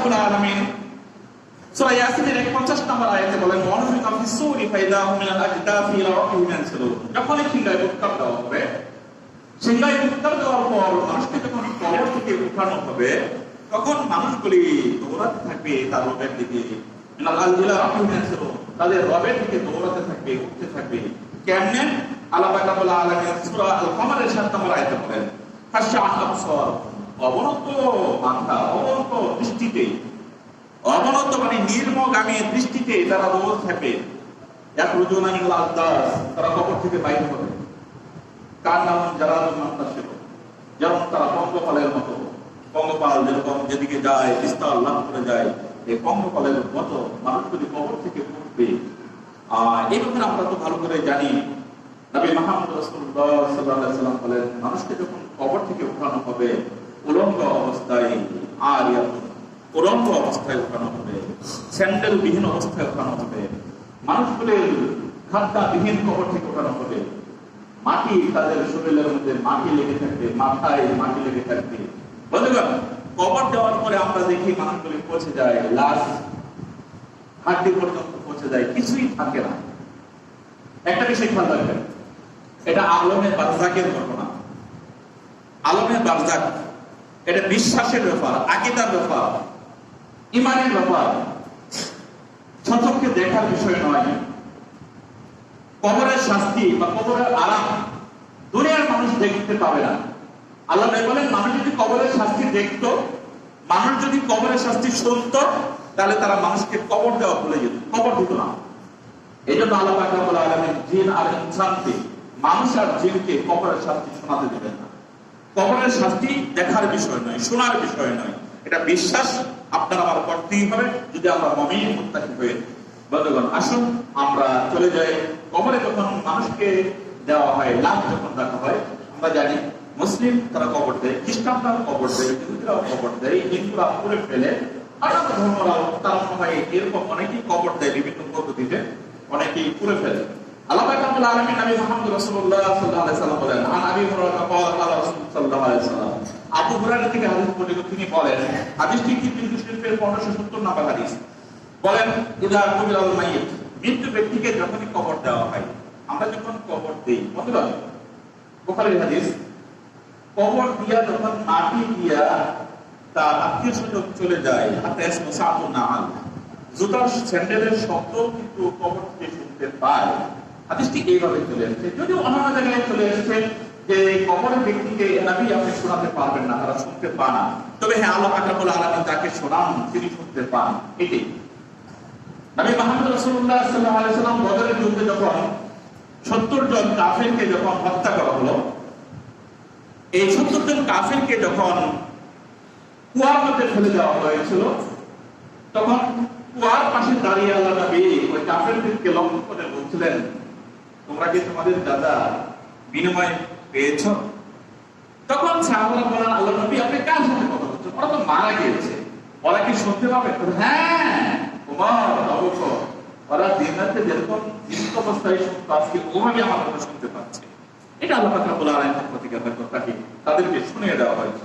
রাব্বুল আলামিন সূরা ইয়াসিনের 51 নম্বর আয়াতে বলেন ওয়ানুফিকা ফিস-সূরি ফাইযা হুম মিনাল আজদাফি ইলা রাব্বিহিম ইয়ানসিলুন। যখনই সিংহায় উত্তর দেওয়া হবে, সিংহায় উত্তর দেওয়ার পর মানুষকে যখন কবর থেকে উঠানো হবে, তখন মানুষগুলি দৌড়াতে থাকবে তার রবের দিকে, মিনাল আজদাফি ইলা রাব্বিহিম ইয়ানসিলুন, তাদের রবের দিকে দৌড়াতে থাকবে, উঠতে থাকবে। কেমনে? আল্লাহ পাক রব্বুল আলামিন সূরা আল কমরের 7 নম্বর আয়াতে বলেন খাশআত আবসার, অবনত মাথা, অবনত দৃষ্টিতে, অবনত মানে নির্মগামী দৃষ্টিতে তারা দৌড় থাকবে। ইয়াখরুজুনা মিনাল আজদাস, তারা কবর থেকে বাইরে হবে। কান্নামান জারাদুন মুনতাশির, যেমন তারা পঙ্গপালের মতো, পঙ্গপাল যেরকম যেদিকে যায় বিস্তার লাভ করে যায়, এই পঙ্গপালের মতো মানুষগুলি কবর থেকে উঠবে। এই ব্যাপারে আমরা তো ভালো করে জানি, নবী মুহাম্মদ রাসূলুল্লাহ সাল্লাল্লাহু আলাইহি ওয়াসাল্লাম বলেন মানুষকে যখন কবর থেকে উঠানো হবে উলঙ্গ অবস্থায়, উলঙ্গ অবস্থায় উঠানো হবে, স্যান্ডেল বিহীন অবস্থায় উঠানো হবে, মানুষগুলির খাদ্যা বিহীন কবর থেকে উঠানো হবে। মাটি তাদের শরীরের মধ্যে মাটি লেগে থাকবে, মাথায় মাটি লেগে থাকবে। বন্ধুগণ, কবর দেওয়ার পরে আমরা দেখি মানুষগুলি পচে যায়, লাশ হাড্ডি পর্যন্ত পচে যায়, কিছুই থাকে না। একটা বিষয় খেয়াল রাখবেন, এটা আলমে বারজাকের ঘটনা। আলমে বারজাক এটা বিশ্বাসের ব্যাপার, আকীদার ব্যাপার, ঈমানের ব্যাপার, চোখে দেখার বিষয় নয়। কবরের শাস্তি বা কবরের আরাম দুনিয়ার মানুষ দেখতে পাবে না। আল্লাহ বলেন মানুষ যদি কবরের শাস্তি দেখতো, মানুষ যদি কবরের শাস্তি শুনতো, তাহলে তারা মানুষকে কবর দেওয়া ভুলে যেত, কবর দিত না। এই জন্য আল্লাহ পাক রব্বুল আলামিন জিন আর ইনসানকে, মানুষ আর জিনকে কবরের শাস্তি শোনাতে দেবেন না। কবরের শাস্তি দেখার বিষয় নয়, শোনার বিষয় নয়, এটা বিশ্বাস আপনার আমার করতেই হবে যদি আমরা মুমিন মুত্তাকি হয়ে। বন্ধুগণ, আসুন আমরা চলে যাই কবরে। যখন মানুষকে দেওয়া হয়, লাশ যখন রাখা হয়, আমরা জানি মুসলিম তারা কবর দেয়, খ্রিস্টানরা কবর দেয়, ইহুদিরাও কবর দেয়, হিন্দুরা পুড়ে ফেলে, অন্যান্য ধর্মরাও তারা সবাই এরকম অনেকেই কবর দেয় বিভিন্ন পদ্ধতিতে, অনেকেই পুড়ে ফেলে। আল্লাহ পাক রব্বুল আলামিন নবী মুহাম্মদ রাসূলুল্লাহ সাল্লাল্লাহু আলাইহি ওয়াসাল্লাম বলেন, আন আবি হুরায়রা ক্বালা ক্বালা রাসূল সাল্লাল্লাহু আলাইহি ওয়াসাল্লাম, আবু হুরায়রা থেকে হাদিস বর্ণিত, তিনি বলেন, হাদিসটি তিরমিজি শরীফের 1570 নম্বর হাদিস, বলেন ইযা কুবিরাল মাইয়িত, মৃত ব্যক্তিকে যখনই কবর দেওয়া হয়, আমরা যখন কবর দেই, বন্ধুরা বুখারীর হাদিস, কবর দিয়া যখন মাটি দিয়া তার আত্মীয়স্বজন চলে যায়, হাতে সাআতুন নাআল, জুতার স্যান্ডেলের শব্দ কিন্তু কবর থেকে শুনতে পায়। হাদিসটি এইভাবে চলে এসেছে, যদিও অন্যান্য জায়গায় চলে এসেছে যে কবরের ব্যক্তিকে নবী আপনি শোনাতে পারবেন না, তারা শুনতে পান না, তবে হ্যাঁ আল্লাহ পাক রব্বুল আলামিন যাকে শোনান তিনি শুনতে পান। এটাই নবী মুহাম্মদ রাসূলুল্লাহ সাল্লাল্লাহু আলাইহি ওয়াসাল্লাম বদরের যুদ্ধে যখন 70 জন কাফেরকে যখন হত্যা করা হলো, এই 70 জন কাফেরকে যখন কুয়ার মধ্যে ফেলে দেওয়া হয়েছিল, তখন কুয়ার পাশে দাঁড়িয়ে আল্লাহ নবী ওই কাফেরদেরকে লক্ষ্য করে বলছিলেন, তোমরা কি তোমাদের দাদা বিনিময় পেয়েছ? তখন সাহাবারা বলেন, আল্লাহ নবী আপনি কার সাথে কথা বলছেন? ওরা তো মারা গিয়েছে, ওরা কি শুনতে পাবে? হ্যাঁ, ওমর, আবু বকর, ওরা দিনাতে যেরকম জীবিত অবস্থায় শুনতো, আজকে ওভাবে আমার কথা শুনতে পাচ্ছে। এটা আল্লাহ পাক রব্বুল আলামিনের প্রতিজ্ঞার কথাকে তাদেরকে শুনিয়ে দেওয়া হয়েছে।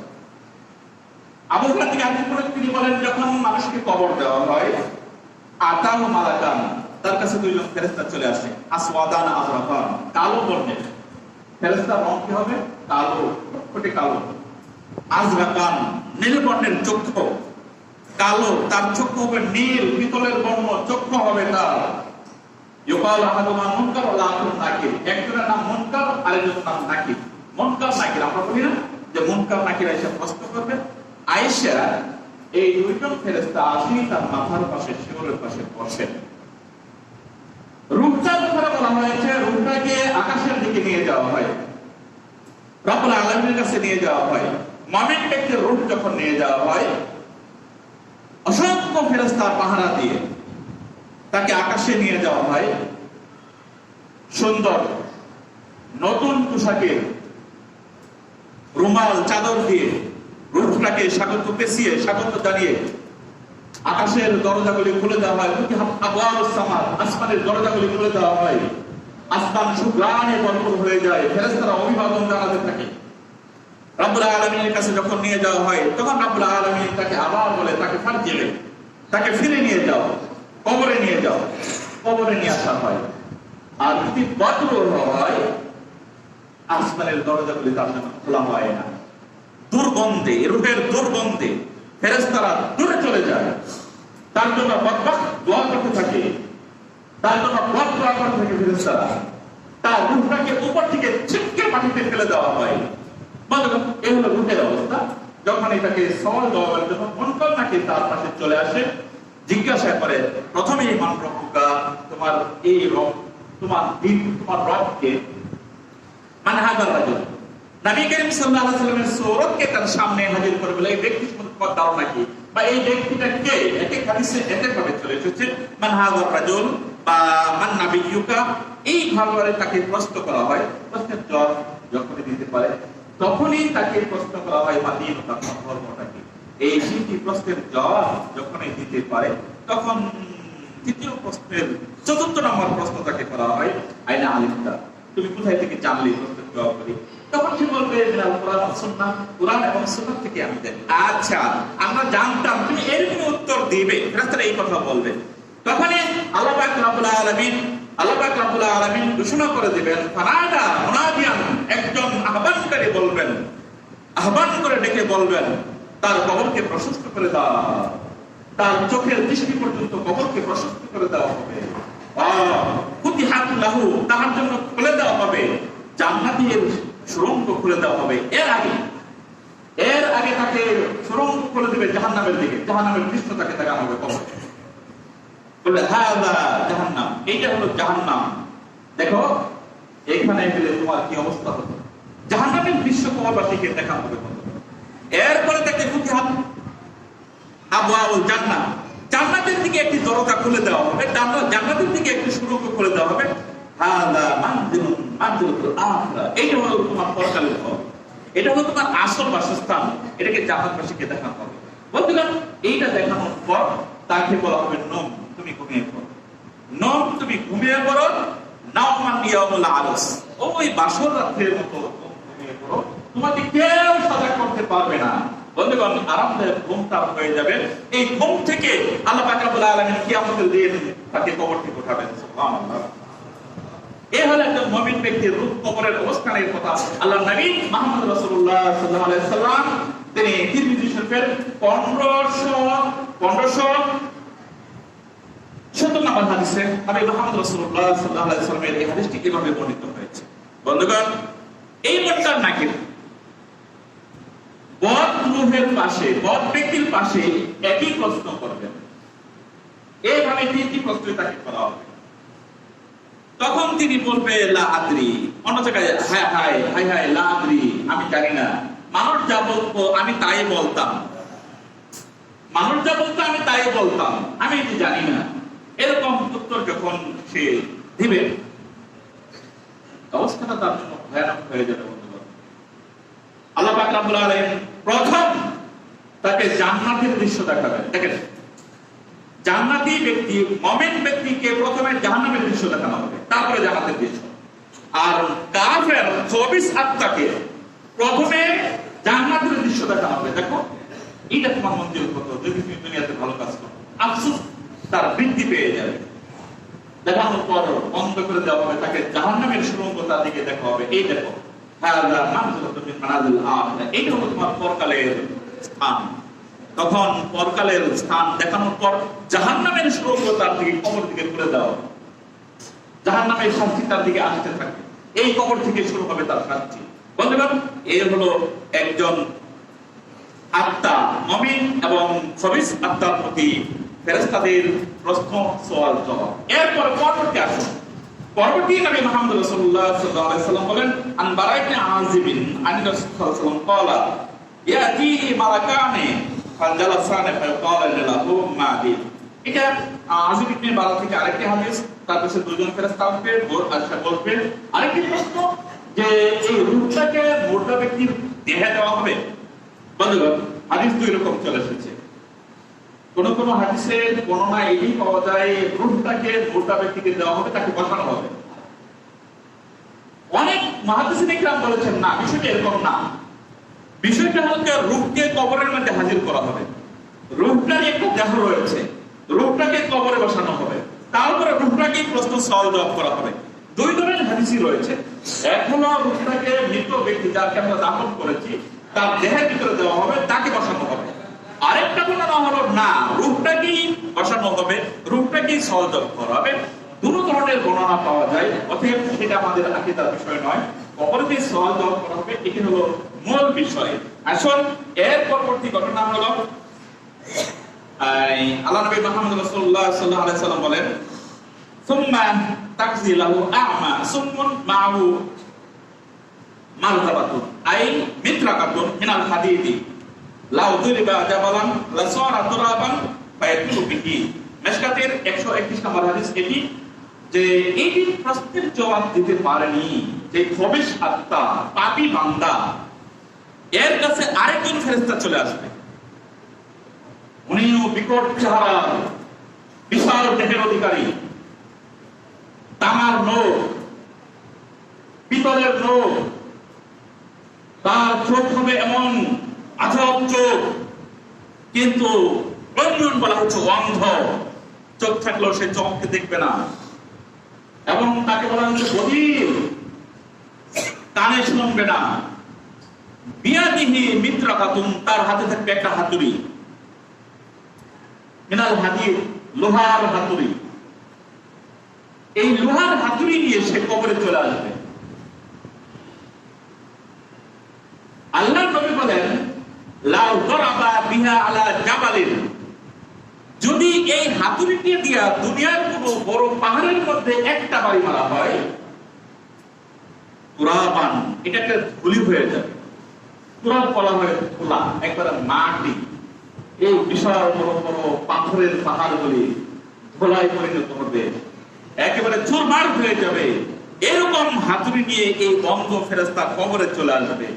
আবু হুরায়রা থেকে হাদিস পড়ে তিনি বলেন, যখন মানুষকে কবর দেওয়া হয়, আতাহু মালাকান, তার কাছে দুইজন ফেরেশতা চলে আসে, আসওয়াদান আজরাকান, কালো বর্ণের। ফেরেশতার রং কি হবে? কালো, টকটকে কালো। আজরাকান, নীল বর্ণের চক্ষু, কালো, তার চক্ষু হবে নীল, পিতলের বর্ণ চক্ষু হবে তার। ইউকাল আহাদুমা মুনকার ওয়া আখরু নাকির, একজনের নাম মুনকার, আরেকজনের নাম নাকির। মুনকার নাকির আমরা বলি না যে মুনকার নাকির এসে প্রশ্ন করবে। আয়েশা এই দুইজন ফেরেশতা আসি তার মাথার পাশে, শিওরের পাশে বসেন। রূহটার ব্যাপারে বলা হয়েছে, রূহটাকে আকাশের দিকে নিয়ে যাওয়া হয়, রব্বুল আলামিনের কাছে নিয়ে যাওয়া হয়। মুমিন ব্যক্তির রূহ যখন নিয়ে যাওয়া হয়, অসংখ্য ফেরেশতা পাহারা দিয়ে তাকে আকাশে নিয়ে যাওয়া হয়। সুন্দর নতুন পোশাকে, রুমাল চাদর দিয়ে রূহটাকে স্বাগত পেছিয়ে, স্বাগত জানিয়ে আকাশের দরজাগুলি খুলে দেওয়া হয়। আসমানের দরজাগুলি খুলে দেওয়া হয়, আসমান সুগ্রাণে ভরপুর হয়ে যায়, ফেরেশতারা অভিবাদন জানাতে থাকে। রব্বুল আলামিনের কাছে যখন নিয়ে যাওয়া হয় তখন রব্বুল আলামিন তাকে আবার বলে তাকে ফারজিলে, তাকে ফিরে নিয়ে যাও, কবরে নিয়ে যাও। কবরে নিয়ে আসা হয়। আর যদি বদর হয় আসমানের দরজাগুলি তার জন্য খোলা হয় না। দুর্গন্ধে, রূহের দুর্গন্ধে ফেরেশতারা দূরে চলে যায়। তার জন্য বদবখ দোয়া করতে থাকে, তার জন্য বদ দোয়া করতে থাকে ফেরেশতারা। তার রূহটাকে উপর থেকে ছিটকে মাটিতে ফেলে দেওয়া হয়। বন্ধুগণ, এই হলো রূহের অবস্থা। যখন এটাকে সওয়াল জবাবের জন্য মুনকার নাকি তার পাশে চলে আসে, জিজ্ঞাসা করে প্রথমেই মান রব্বুকা, তোমার এই রব, তোমার দিন, তোমার রবকে। মান হাযার রাজুল, নবী করিম সাল্লাল্লাহু আলাইহি ওয়াসাল্লামের সূরতকে তার সামনে হাজির করে বলে এই ব্যক্তি সম্পর্কে তোমার ধারণা কি, বা এই ব্যক্তিটা কে? এতে হাদিসে এতে ভাবে চলে এসেছে মান হাযার রাজুল বা মান নাবিয়ুকা। এই ভাবে তাকে প্রশ্ন করা হয়। প্রশ্নের জবাব যখনই দিতে পারে তখনই তাকে প্রশ্ন করা হয় মা দীনুকা, তোমার ধর্মটা কি। এই তিনটি প্রশ্নের জবাব যখনই দিতে পারে তখন তৃতীয় প্রশ্নের ৪র্থ নম্বর প্রশ্ন তাকে করা হয় আইনা আলিমতা, তুমি কোথায় থেকে জানলে? প্রশ্নের জবাব করি তখন সে বলবে মিনাল কুরআন ওয়াস সুন্নাহ, কুরআন এবং সুন্নাহ থেকে আমি জানি। আচ্ছা, আমরা জানতাম তুমি এরকম উত্তর দিবে, ফেরেশতারা এই কথা বলবে। তখনই আল্লাহ পাক রব্বুল আলামিন ঘোষণা করে দিবেন, ফানাদা মুনাদিয়ান, একজন আহ্বানকারী বলবেন, আহ্বান করে ডেকে বলবেন তার কবরকে প্রশস্ত করে দাও, তার চোখের দৃষ্টি পর্যন্ত কবরকে প্রশস্ত করে দেওয়া হবে। ফুতিহাত লাহু, তার জন্য খুলে দেওয়া হবে জান্নাতের সুড়ঙ্গ, খুলে দেওয়া হবে। এর আগে তাকে সুড়ঙ্গ খুলে দিবে জাহান্নামের দিকে, জাহান্নামের দৃশ্য তাকে দেখানো হবে কবর। বলে হাযা জাহান্নাম, এইটা হলো জাহান্নাম। দেখো এখানে গেলে তোমার কি অবস্থা হতো। জাহান্নামের দৃশ্য কবরবাসীকে দেখানো হবে। এরপরে তাকে ফুতিহাত আবওয়াবুল জান্নাহ, জান্নাতের দিকে একটি দরজা খুলে দেওয়া হবে, জান্নাতের দিকে একটি সুড়ঙ্গ খুলে দেওয়া হবে। হাযা মানজিলুল আখিরা, এইটা হলো তোমার পরকালের ঘর, এটা হলো তোমার আসল বাসস্থান। এটাকে জান্নাতবাসীকে দেখানো হবে। বন্ধুগণ, এইটা দেখানোর পর তাকে বলা হবে নম, তুমি ঘুমিয়ে পড়ো। নম, তুমি ঘুমিয়ে পড়ো। নাওমান ইয়াউমুল আরস, ওই বাসর রাতের মতো ঘুমিয়ে পড়ো, তোমাকে কেউ সজাগ করতে পারবে না। বন্ধুগণ, আরামদায়ক ঘুমটা হয়ে যাবে। এই ঘুম থেকে আল্লাহ পাক রব্বুল আলামিন কিয়ামতের দিন তাকে কবর থেকে উঠাবেন। সুবহানাল্লাহ। এই হলো একজন মুমিন ব্যক্তির রূহ কবরের অবস্থানের কথা আল্লাহর নবী মুহাম্মদ রাসূলুল্লাহ সাল্লাল্লাহু আলাইহি সাল্লাম তিনি তিরমিজি শরীফের 1570 নম্বর হাদিসে নবী মুহাম্মদ রাসূলুল্লাহ সাল্লাল্লাহু আলাইহি সাল্লামের এই হাদিসটি কিভাবে বর্ণিত হয়েছে। বন্ধুগণ, এই মুনকার নাকির বদ রূহের পাশে, বদ ব্যক্তির পাশে একই প্রশ্ন করবেন। এইভাবে তিনটি প্রশ্ন তাকে করা হবে। তখন তিনি বলবে লা আদরি, অন্য জায়গায় হায় হায় হায় হায় লা আদরি, আমি জানি না। মানুষ যা বলতো আমি তাই বলতাম, মানুষ যা বলতো আমি তাই বলতাম, আমি এটি জানি না। এরকম উত্তর যখন সে দিবে অবস্থাটা তার জন্য ভয়ানক হয়ে যাবে। আল্লাহ পাক রব্বুল আলামিন প্রথম তাকে জান্নাতের দৃশ্য দেখাবেন। দেখেন, জান্নাতি ব্যক্তি, মুমিন ব্যক্তিকে প্রথমে জাহান্নামের দৃশ্য দেখানো হবে, তারপরে জান্নাতের দৃশ্য। আর কাফের 24 আত্মাকে প্রথমে জান্নাতের দৃশ্য দেখানো হবে। দেখো, এটা তোমার মঞ্জিল কত, যদি তুমি দুনিয়াতে ভালো কাজ করো। আফসোস, তার বৃদ্ধি পেয়ে যাবে। দেখানোর পর বন্ধ করে দেওয়া হবে, তাকে জাহান্নামের সুড়ঙ্গ তার দিকে দেখা হবে। এই দেখো, হাযা মানজিলাতুন মিন মানাজিল আখিরা, এইটা হলো তোমার পরকালের স্থান। তখন পরকালের স্থান দেখানোর পর জাহান্নামের সুড়ঙ্গ তার দিকে, কবর দিকে খুলে দাও, জাহান্নামের শাস্তি তার দিকে আসতে থাকে। এই কবর থেকে শুরু হবে তার শাস্তি। বন্ধুগণ, এই হলো একজন আত্মা, মুমিন এবং 24 আত্মার প্রতি ফেরেশতাদের প্রশ্ন, সওয়াল জবাব। এরপর পরবর্তী আসুন, পরবর্তী নবী মুহাম্মদ রাসূলুল্লাহ সাল্লাল্লাহু আলাইহি ওয়াসাল্লাম বলেন, আন বারা ইবনে আযিব আন রাসূলুল্লাহ সাল্লাল্লাহু আলাইহি ওয়াসাল্লাম ক্বালা ইয়াতিহি মালাকানি ফাজালাসানি ফাকালা লাহু মাদি। এটা আযিব ইবনে বারা থেকে আরেকটি হাদিস। তার কাছে দুজন ফেরেশতা আসবে, বলবে আরেকটি প্রশ্ন যে এই রূহটাকে মুর্দা ব্যক্তির দেহে দেওয়া হবে। বন্ধুগণ, হাদিস দুই রকম চলে এসেছে। কোন কোন হাদিসের বর্ণনা এই পাওয়া যায় রূহটাকে মুর্দা ব্যক্তিকে দেওয়া হবে, তাকে বসানো হবে। অনেক মুহাদ্দিসিন ইকরাম বলেছেন না, বিষয়টা এরকম না। বিষয়টা হচ্ছে রূহকে কবরের মধ্যে হাজির করা হবে। রূহটার একটা দেহ রয়েছে, রূহটাকে কবরে বসানো হবে, তারপরে রূহটাকে প্রশ্ন সওয়াল জবাব করা হবে। দুই ধরনের হাদিসই রয়েছে। এক হলো রূহটাকে মৃত ব্যক্তি যাকে আমরা দাফন করেছি তার দেহের ভিতরে দেওয়া হবে, তাকে বসানো হবে। আরেকটা বর্ণনা হলো না, রূহটাকেই বসানো হবে, রূহটাকেই সওয়াল জবাব করা হবে। দুটো ধরনের বর্ণনা পাওয়া যায়, অতএব সেটা আমাদের আকীদার বিষয় নয়। কবরেতে সওয়াল জবাব করা হবে, এটি হলো মূল বিষয়। আসল এর পরবর্তী ঘটনা হলো আল্লাহ নবী মুহাম্মদ রাসূলুল্লাহ সাল্লাল্লাহু আলাইহি সাল্লাম বলেন, সুম্মা তাকজি লাহু আ'মা সুম্মুন মা'হু মারজাবাতুন আই মিত্রাকাতুন মিনাল হাদিদি লাউ দুরিবা জাবালান লাসারা তুরাবান ফায়াতুলু বিহি। মিশকাতের 131 নম্বর হাদিস এটি, যে এই প্রশ্নের জবাব দিতে পারেনি যে খবিশ আত্মা পাপী বান্দা, এর কাছে আরেকজন ফেরেশতা চলে আসবে। উনিও বিকট চেহারা, বিশাল দেহের অধিকারী, তামার নখ, পিতলের নখ, তার চোখ হবে এমন আজব চোখ, কিন্তু অন্যন বলা হচ্ছে অন্ধ, চোখ থাকলেও সে চোখকে দেখবে না। এবং তাকে বলা হচ্ছে বধির, কানে শুনবে না। বিয়াদিহি মিত্রাকাতুন, তার হাতে থাকবে একটা হাতুড়ি, মিনাল হাদিদ, লোহার হাতুড়ি। এই লোহার হাতুড়ি নিয়ে সে কবরে চলে আসবে। আল্লাহর নবী বলেন, লাউ দরাবা বিহা আলা জাবালিন, যদি এই হাতুড়িটি দিয়া দুনিয়ার কোন বড় পাহাড়ের মধ্যে একটা বাড়ি মারা হয়, তুরাবান, এটা একটা ধুলি হয়ে যাবে। তুরাব বলা হয় ধুলা, একবারে মাটি। এই বিশাল বড় বড় পাথরের পাহাড়গুলি ধুলায় পরিণত হবে, একেবারে চুরমার হয়ে যাবে। এরকম হাতুড়ি নিয়ে এই অন্ধ ফেরেশতা কবরে চলে আসবে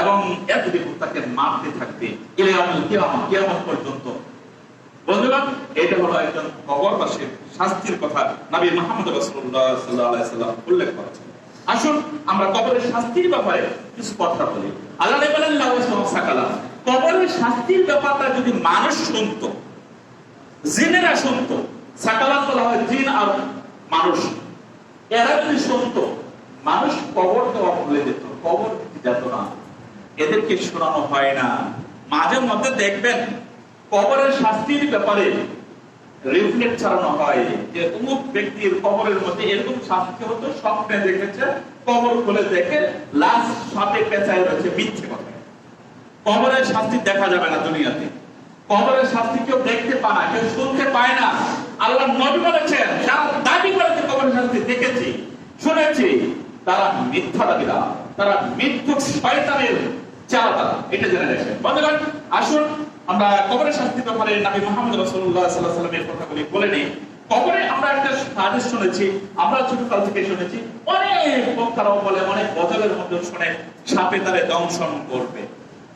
এবং এতদিন তাকে মারতে থাকবে কিয়ামত পর্যন্ত। বন্ধুগণ, এটা হলো একজন কবরবাসীর শাস্তির কথা নবী মুহাম্মদ রাসূলুল্লাহ সাল্লাল্লাহু আলাইহি সাল্লাম উল্লেখ করেছেন। আসুন আমরা কবরের শাস্তির ব্যাপারে কিছু কথা বলি। আল্লাহ বলেন লাউ সাকালা, কবরের শাস্তির ব্যাপারটা যদি মানুষ শুনতো, জিনেরা শুনতো, সাকালাত বলা হয় জিন আর মানুষ, এরা যদি শুনতো, মানুষ কবর দেওয়া ভুলে যেত, কবর দিতে যেত না। এদেরকে শোনানো হয় না। মাঝে মধ্যে দেখবেন কবরের শাস্তির ব্যাপারে রিফ্লেক্ট ছাড়ানো হয় যে অমুক ব্যক্তির কবরের মধ্যে এরকম শাস্তি হতো, স্বপ্নে দেখেছে, কবর খুলে দেখে লাশ সাথে পেঁচায় রয়েছে, মিথ্যে কথা। কবরের শাস্তি দেখা যাবে না দুনিয়াতে, কবরের শাস্তি কেউ দেখতে পায় না, কেউ শুনতে পায় না। আল্লাহ নবী বলেছেন, যারা দাবি করেছে কবরের শাস্তি দেখেছি শুনেছি, তারা মিথ্যাবাদীরা, তারা মিথ্যুক শয়তানের চালা, তারা এটা জেনে রাখেন। বন্ধুগণ, আসুন আমরা কবরের শাস্তির ব্যাপারে নবী মুহাম্মদ রাসূলুল্লাহ সাল্লাল্লাহু আলাইহি ওয়াসাল্লামের কথাগুলি বলে নেই। কবরে আমরা একটা হাদিস শুনেছি, আমরা ছোটকাল থেকে শুনেছি, অনেক বক্তারাও বলে, অনেক বদলের মধ্যে শুনে সাপে তারে দংশন করবে।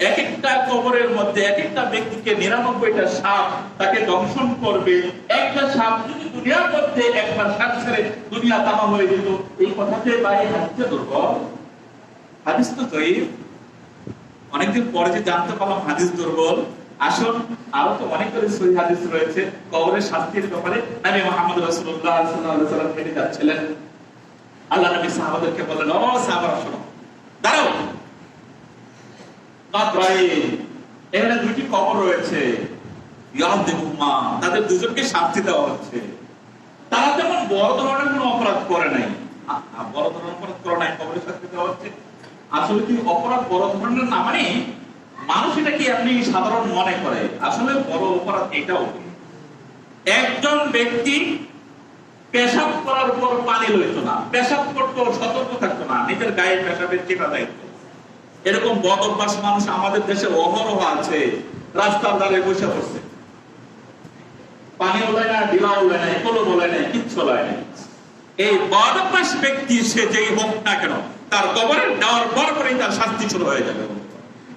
এক একটা কবরের মধ্যে এক একটা ব্যক্তিকে 99টা সাপ তাকে দংশন করবে। একটা সাপ যদি দুনিয়ার মধ্যে একবার সাপ ছেড়ে দুনিয়া তামা হয়ে যেত, এই কথাতে বাইরে হাদিসে দুর্বল, হাদিস তো জয়ীফ। অনেকদিন পরে যে জানতে পারলাম হাদিস দুর্বল। আসুন, আরো তো অনেকগুলো সহিহ হাদিস রয়েছে কবরের শাস্তির ব্যাপারে। নবী মুহাম্মদ রাসূলুল্লাহ সাল্লাল্লাহু আলাইহি ওয়াসাল্লাম হেঁটে যাচ্ছিলেন, আল্লাহ নবী সাহাবাদেরকে বললেন, ও সাহাবারা শোনো, দাঁড়াও, এখানে দুইটি কবর রয়েছে, তাদের দুজনকে শাস্তি দেওয়া হচ্ছে। তারা তেমন বড় ধরনের কোনো অপরাধ করে নাই, বড় ধরনের অপরাধ করে নাই, কবরে শাস্তি দেওয়া হচ্ছে। আসলে কি অপরাধ বড় ধরনের না, মানে মানুষ এটা কি আপনি সাধারণ মনে করে, আসলে বড় অপরাধ এটাও। একজন ব্যক্তি পেশাব করার পর পানি লইতো না, পেশাব করতো, সতর্ক থাকতো না, নিজের গায়ে পেশাবের চেপা দায়িত্ব। এরকম বদ অভ্যাস মানুষ আমাদের দেশে অহরহ আছে। রাস্তার ধারে বসে পড়ছে, পানি ওলায় না, ডিলা ওলায় না, কলো বলায় না, কিচ্ছু ওলায় না। এই বদ অভ্যাস ব্যক্তি সে যেই হোক না কেন, তার কবরে দেওয়ার পরপরই তার শাস্তি শুরু হয়ে যাবে।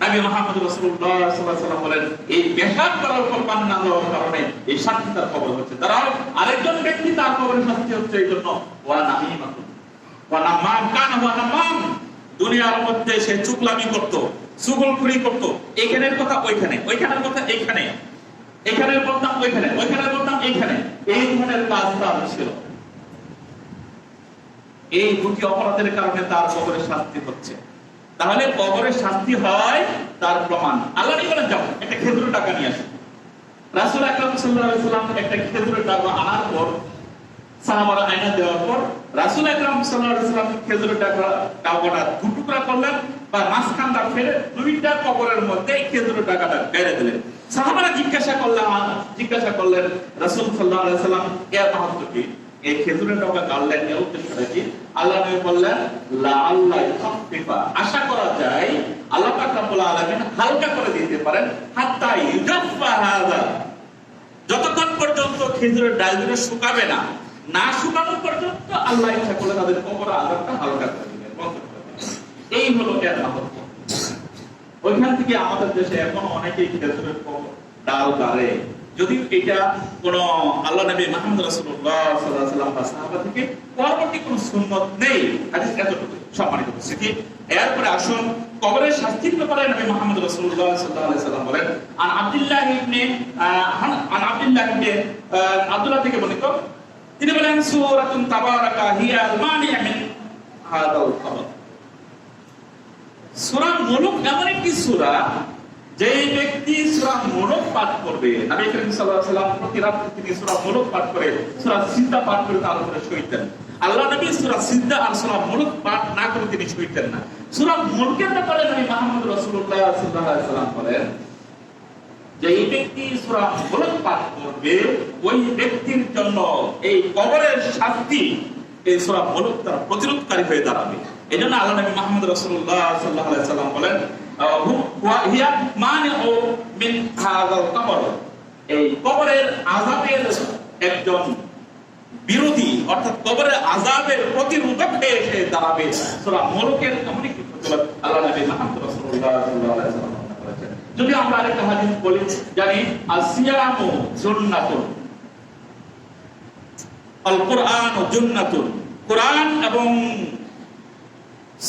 নবী মুহাম্মদ রাসূলুল্লাহ সাল্লাল্লাহু আলাইহি ওয়াসাল্লাম বলেন, এই পেশাব করার পর পানি না দেওয়ার কারণে এই শাস্তি তার কবর হচ্ছে। তারা আরেকজন ব্যক্তি তার কবরে শাস্তি হচ্ছে এই জন্য, ওয়া নামিমাতুন ওয়া নামাম কানা ওয়া নামাম, দুনিয়ার মধ্যে সে চুগলামি করত, চুগলখড়ি করতো, এখানের কথা ওইখানে, ওইখানের কথা এইখানে, এখানের বলতাম ওইখানে, ওইখানের বলতাম এইখানে, এই ধরনের কাজ তার ছিল। এই দুটি অপরাধের কারণে তার কবরের শাস্তি হচ্ছে। তাহলে কবরের শাস্তি হয় তার প্রমাণ। আল্লাহ বলেন যাও একটা খেজুরের টাকা নিয়ে আসো। রাসূল আকরাম সাল্লাল্লাহু আলাইহি ওয়াসাল্লাম একটা খেজুরের টাকা আনার পর, সাহাবারা আয়না দেওয়ার পর রাসূল আকরাম সাল্লাল্লাহু আলাইহি ওয়াসাল্লাম খেজুরের টাকাটা দু টুকরা করলেন বা মাঝখানটা ফেলে দুইটা কবরের মধ্যে খেজুরের টাকাটা ফেলে দিলেন। সাহাবারা জিজ্ঞাসা করলেন রাসূল সাল্লাল্লাহু আলাইহি ওয়াসাল্লাম এর মাহাত্ম্য কি? এই খেজুরের টাকা গাললেন এর উদ্দেশ্যটা কি? আল্লাহ নবী বললেন লাআল্লাহ ইয়াখফিফা, আশা করা যায় আল্লাহ পাক রব্বুল আলামিন হালকা করে দিতে পারেন, হাত্তা ইউজাফা হাযা, যতক্ষণ পর্যন্ত খেজুরের ডালগুলো শুকাবে না, না শুকানো পর্যন্ত আল্লাহ ইচ্ছা করলে তাদের কবর আযাবটা হালকা করে দিবেন, বন্ধ করে দিবেন। এই হলো এর মাহাত্ম্য। ওইখান থেকে আমাদের দেশে এখনো অনেকেই খেজুরের ডাল গাড়ে, যদিও এটা কোন আল্লাহ নবী মুহাম্মদ রাসূলুল্লাহ সাল্লাল্লাহু আলাইহি ওয়াসাল্লাম বা সাহাবা থেকে পরবর্তী কোন সুন্নাত নেই। হাদিস এতটুকু সম্মানিত উপস্থিতি। এরপরে আসুন কবরের শাস্তির ব্যাপারে নবী মুহাম্মদ রাসূলুল্লাহ সাল্লাল্লাহু আলাইহি ওয়াসাল্লাম বলেন, আব্দুল্লাহ ইবনে আব্দুল্লাহ থেকে বর্ণিত, তিনি বলেন সূরাতুন তাবারাকা হিয়া আল-মানিয়া মিন হাদাল কবর। সূরা মুলক এমন একটি সূরা, যে ব্যক্তি সূরা মুলক পাঠ করবে, নবী করিম সাল্লাল্লাহু আলাইহি ওয়াসাল্লাম প্রতি রাতে তিনি সূরা মুলক পাঠ করে সূরা সিজদা পাঠ করে তার উপরে শহীদ দেন। আল্লাহ নবী সূরা সিজদা আর সূরা মুলক পাঠ না করে তিনি শহীদ দেন না। সূরা মুলকের ব্যাপারে নবী মুহাম্মদ রাসূলুল্লাহ সাল্লাল্লাহু আলাইহি ওয়াসাল্লাম বলেন যে এই ব্যক্তি সূরা মুলক পাঠ করবে, ওই ব্যক্তির জন্য এই কবরের শাস্তি এই সূরা মুলক তার প্রতিরোধকারী হয়ে দাঁড়াবে। এজন্য আল্লাহ নবী মুহাম্মদ রাসূলুল্লাহ সাল্লাল্লাহু আলাইহি ওয়াসাল্লাম বলেন হিয়া মানিউ মিন হাযাল কবর, এই কবরের আযাবের একজন বিরোধী, অর্থাৎ কবরের আযাবের প্রতিরোধক হয়ে এসে দাঁড়াবে। সূরা মুলকের এমন একটি ফজিলত আল্লাহ নবী মুহাম্মদ রাসূলুল্লাহ সাল্লাল্লাহু আলাইহি ওয়াসাল্লাম বলেছেন। যদি আমরা আরেকটা হাদিস বলি, জানি আসিয়ামু সুন্নাতুন আল কুরআনু জান্নাতুন, কুরআন এবং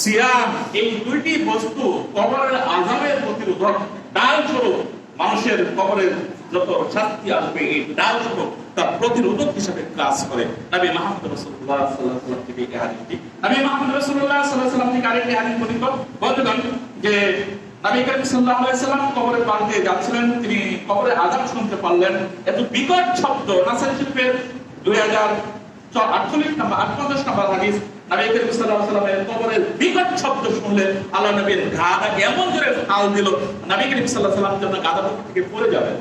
সিয়াম এই দুইটি বস্তু কবরের আযাবের প্রতিরোধক, ডাল স্বরূপ মানুষের কবরের যত শাস্তি আসবে এই ডাল স্বরূপ তার প্রতিরোধক হিসেবে কাজ করে। নবী মুহাম্মদ রাসূলুল্লাহ সাল্লাল্লাহু আলাইহি ওয়াসাল্লাম থেকে এই হাদিসটি, নবী মুহাম্মদ রাসূলুল্লাহ সাল্লাল্লাহু আলাইহি ওয়াসাল্লাম থেকে আরেকটি হাদিস বর্ণিত, বলতেন যে নবী করিম সাল্লাল্লাহু আলাইহি ওয়াসাল্লাম কবরের পাশ দিয়ে যাচ্ছিলেন, তিনি কবরের আযাব শুনতে পারলেন। এত বিকট শব্দ, নাসাই শরীফের 2048 নম্বর 58 নম্বর হাদিস, নবী করিম সাল্লাল্লাহু আলাইহি ওয়াসাল্লামের কবরের বিকট শব্দ শুনলে আল্লাহ নবীর গাদা এমন জোরে ফাল দিল, নবী করিম সাল্লাল্লাহু আলাইহি ওয়াসাল্লাম যেন গাদা থেকে পড়ে যাবেন।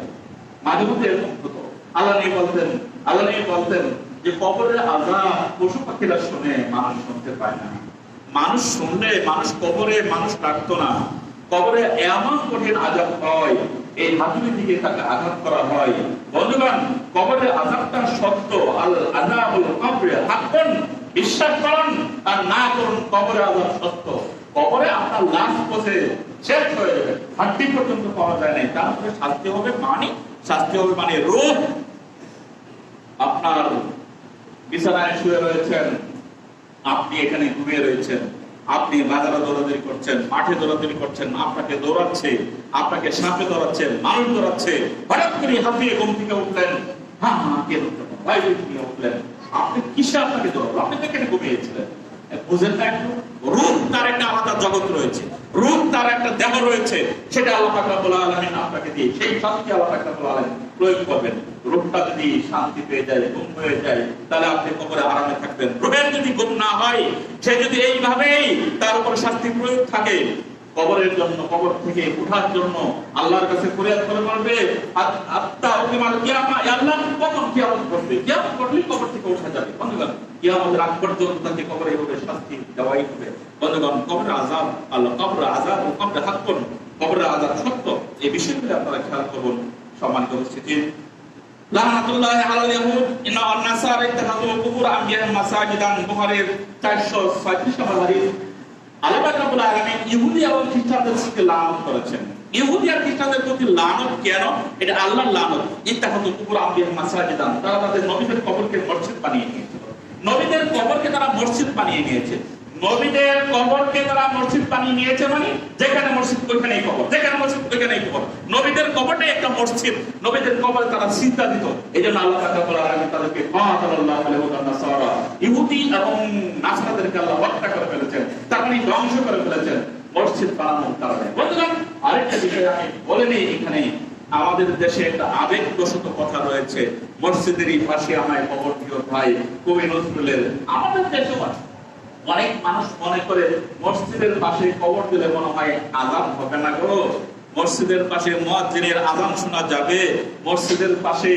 মাঝে মধ্যে এরকম হতো। আল্লাহ নবী বলতেন যে কবরের আযাব পশু পাখিরা শুনে, মানুষ শুনতে পায় না। মানুষ শুনলে মানুষ কবরে মানুষ কাটতো না। কবরে এমন কঠিন আযাব হয়, এই হাতুড়ি থেকে তাকে আঘাত করা হয়। বন্ধুগণ, কবরের আযাবটা সত্য, আল আযাবুল কবর হাক্কুন, বিশ্বাস করুন আর না করুন, কবরের আযাব সত্য। কবরে আপনার লাশ পচে শেষ হয়ে যাবে, হাড্ডি পর্যন্ত পাওয়া যায় না, তারপরে শাস্তি হবে মানে রূহ। আপনার বিছানায় শুয়ে রয়েছেন, আপনি এখানে ঘুমিয়ে রয়েছেন, আপনি বাজারে দৌড়াদৌড়ি করছেন, মাঠে দৌড়াদৌড়ি করছেন, আপনাকে দৌড়াচ্ছে, আপনাকে সাপে দৌড়াচ্ছে, মানুষ দৌড়াচ্ছে, হঠাৎ করে হাঁপিয়ে ঘুম থেকে উঠলেন, কে উঠলেন, আপনি কিসে আপনাকে দৌড়ালো? আপনি তো এখানে ঘুমিয়েছিলেন। বুঝেন না একটু? রূহ তার একটা আলাদা জগৎ রয়েছে, রূহ তার একটা দেহ রয়েছে, সেটা আল্লাহ পাক রব্বুল আলামিন আপনাকে দিয়ে সেই শান্তি আল্লাহ পাক রব্বুল আলামিন প্রয়োগ করবেন। রূহটা যদি শান্তি পেয়ে যায়, ঘুম হয়ে যায়, তাহলে আপনি কবরে আরামে থাকবেন। রূহের যদি ঘুম না হয়, সে যদি এইভাবেই তার উপর শাস্তি প্রয়োগ থাকে, কবরের জন্য, কবর থেকে ওঠার জন্য আল্লাহর কাছে ফরিয়াদ করে বলবে, আত্মা ওকিমাল কিয়ামা, আল্লাহ কখন কিয়ামত করবে? কিয়ামত করলে কবর থেকে ওঠা যাবে। বন্ধুগণ, কিয়ামতের আগ পর্যন্ত তাকে কবরে এইভাবে শাস্তি দেওয়াই হবে। বন্ধুগণ, কবরের আযাব, আল্লাহ কবরের আযাব ও কবরের হাক্কুন, কবরের আযাব সত্য, এই বিষয়গুলো আপনারা খেয়াল করুন। সম্মানিত উপস্থিতি, লানাতুল্লাহি আলাল ইয়াহুদ ইন্না আন-নাসারা ইত্তাখাযু কুবুর আনবিয়াহিম মাসাজিদান, বুখারীর 436 নম্বর হাদিস। আল্লাহ পাক রব্বুল আলামিন ইহুদি এবং খ্রিস্টানদেরকে লানত করেছেন। ইহুদি আর খ্রিস্টানদের প্রতি লানত কেন? এটা আল্লাহর লানত। ইত্তাখাযু কুবুর আনবিয়াহিম মাসাজিদান, তারা তাদের নবীদের কবরকে মসজিদ বানিয়ে নিয়েছিল। নবীদের কবরকে তারা মসজিদ বানিয়ে নিয়েছে। নবীদের কবরকে তারা মসজিদ বানিয়ে নিয়েছে, মানে যেখানে মসজিদ ওইখানেই কবর, যেখানে মসজিদ ওইখানেই কবর। নবীদের কবরটাই একটা মসজিদ, নবীদের কবরে তারা সিজদা দিত। এই জন্য আল্লাহ তাআলা তাদেরকে কাতালাল্লাহু আলাইহি ওয়া নাসারা, ইহুদি এবং নাসারাদেরকে আল্লাহ হত্যা করে ফেলেছেন, তার মানে ধ্বংস করে ফেলেছেন মসজিদ বানানোর কারণে। বন্ধুগণ, আরেকটা বিষয় আমি বলে নিই, এখানে আমাদের দেশে একটা আবেগগ্রস্ত কথা রয়েছে, মসজিদেরই পাশে আমায় কবর দিও ভাই, কবি নজরুলের। আমাদের দেশেও আছে অনেক মানুষ মনে করে মসজিদের পাশে কবর দিলে মনে হয় আযান হবে না গো, মসজিদের পাশে মুয়াজ্জিনের আযান শোনা যাবে, মসজিদের পাশে